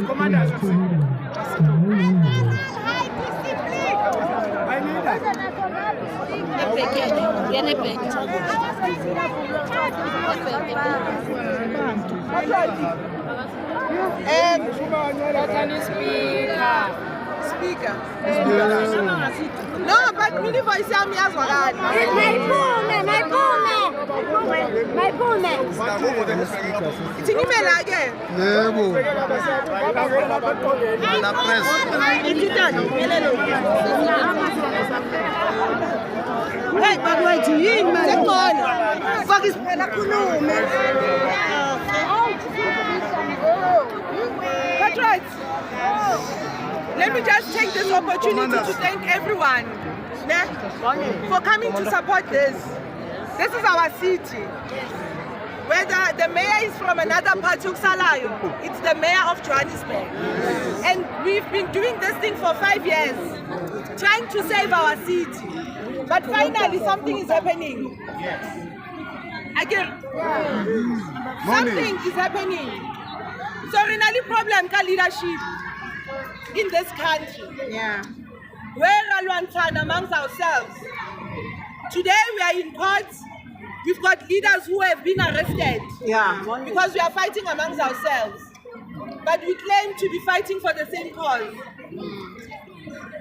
Commanders. Speaker. No, but mini voice yami azwakala. Mayiphume. Ithini imela ke? Yebo. La press. Hey, bakwethu yini manje? Sengcono. Faka isiphela khulume. Patriots. Let me just take this opportunity to thank everyone for coming to support this. This is our city. Whether the mayor is from another part of Salayo, it's the mayor of Johannesburg. And we've been doing this thing for 5 years, trying to save our city. But finally, something is happening. Again, something is happening. So, really problem ka leadership in this country. Yeah. We're all amongst ourselves. Today we are in court. We've got leaders who have been arrested. Yeah. Because we are fighting amongst ourselves. But we claim to be fighting for the same cause.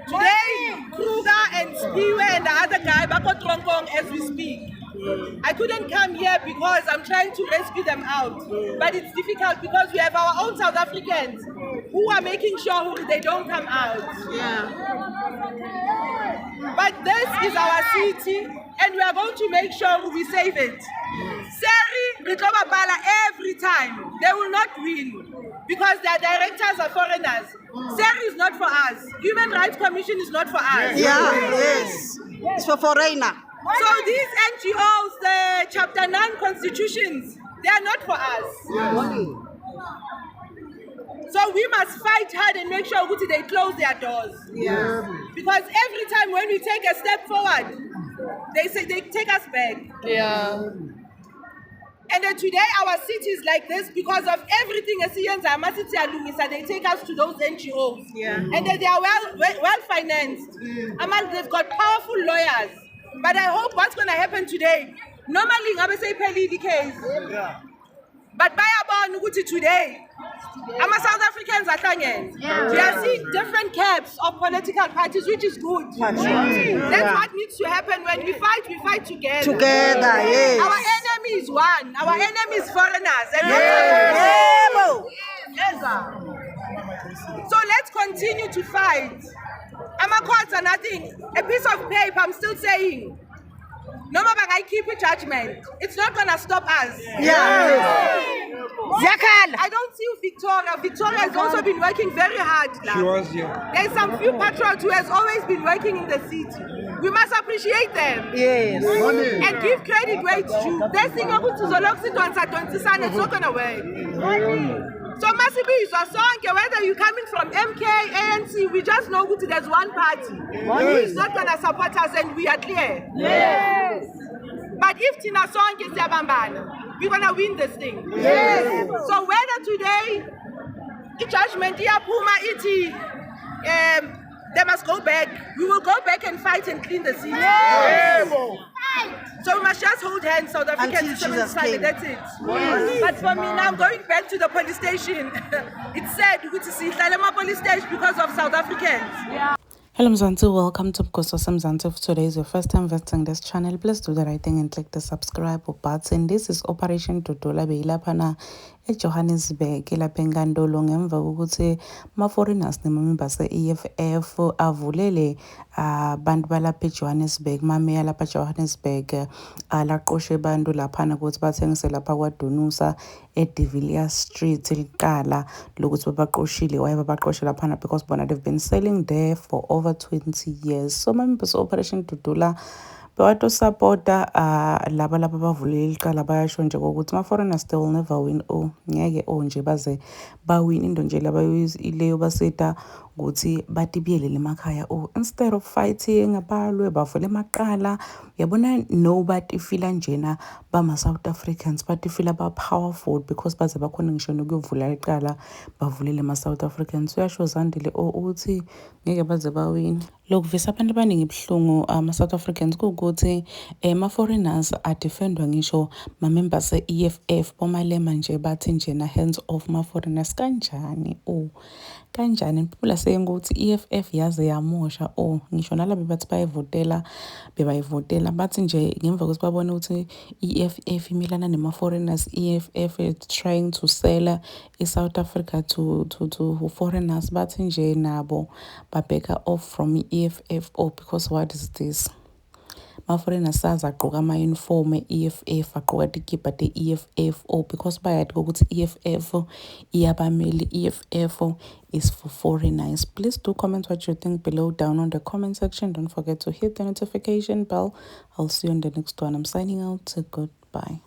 Today, Kruger and Spiwe and the other guy, Bako Tronkong, as we speak. I couldn't come here because I'm trying to rescue them out. But it's difficult because we have our own South Africans who are making sure they don't come out. Yeah. But this is our city and we are going to make sure we save it. Seri, Ritobabala, every time, they will not win because their directors are foreigners. Seri is not for us. Human Rights Commission is not for us. Yeah, yes. It's for foreigner. So these NGOs, the Chapter 9 constitutions, they are not for us. So we must fight hard and make sure they close their doors. Yeah. Because every time when we take a step forward, they say they take us back. Yeah. And then today our city is like this because of everything they take us to those NGOs. Yeah. And then they are well financed. They've got powerful lawyers. But I hope what's going to happen today, normally I say the case. But by about today, South Africans are hanging. We are seeing different camps of political parties, which is good. That's what needs to happen. When we fight together. Together, yes. Our enemy is one. Our enemy is foreigners. And so let's continue to fight. Courts are nothing. A piece of paper, I'm still saying. No matter I keep a judgment, it's not gonna stop us. I don't see Victoria. Victoria has also been working very hard now. She was here. There's some few patriots who has always been working in the city. We must appreciate them. Yes. And give credit where it's due. This thing it's not gonna work. So Masibi is a song, whether you're coming from MK, ANC, we just know there's one party who is not gonna support us and we are clear. Yes. But if Tina Song is Yabambana, we're gonna win this thing. Yes. So whether today the judgment Puma iti they must go back, we will go back and fight and clean the city. Yes. So we must just hold hands, South Africans, that's it. Yes. But for me now, I'm going back to the police station. It's sad to see Lalema police station because of South Africans. Hello Mzansi, welcome to Mkoso Mzansi. If today is your first time visiting this channel, please do the right thing and click the subscribe button. This is Operation Totola Beilapana at Johannesburg. Ilapengandolo ngemva kokuthi ma-foreigners nemamembers e-EFF avulele bantu balapha eJohannesburg, mameya lapha eJohannesburg laqoshe bantu laphana ukuthi bathengise lapha kwaDonusa De Villiers Street liqala lokuthi babaqoshile. Why babaqoshe laphana? Because bona they've been selling there for over 20 years. So members Operation Totola bawato supporta laba bavulile iqala bayasho nje ukuthi ma-foreigners they will never win. Ngeke nje baze bawin into nje labayileyo baseta ukuthi batibiyelele emakhaya. Or instead of fighting abalwe bavule emaqala, uyabona, no batifila njena bama-South Africans, batifila ba-powerful because baze bakhona ngisho nokuyovula iqala bavulele ama-South Africans. Uyasho Zandile ukuthi ngeke baze bawini. Lokhu visa abantu abaningi buhlungu ama-South Africans kuwukuthi ama-foreigners adefendwa ngisho ma-members e-EFF bomalema nje bathi njena hands off ma-foreigners. Kanjani? Kanjani? People are saying ukuthi i-EFF yaze yamosha. Ngisho nalabo bathi bebayivotela bathi nje ngemva kokuthi babone ukuthi i-EFF imilana nema-foreigners, i-EFF is trying to sell i-South Africa to foreigners, bathi nje nabo babheka off from i-EFF. Because what is this? Ma-foreigners sazi agqoka ama-uniform e-EFF, agqoka tikipa te-EFF. Because bayati ukuthi i-EFF iyabameli, i-EFF is for foreigners. Please do comment what you think below down on the comment section. Don't forget to hit the notification bell. I'll see you on the next one. I'm signing out. Goodbye.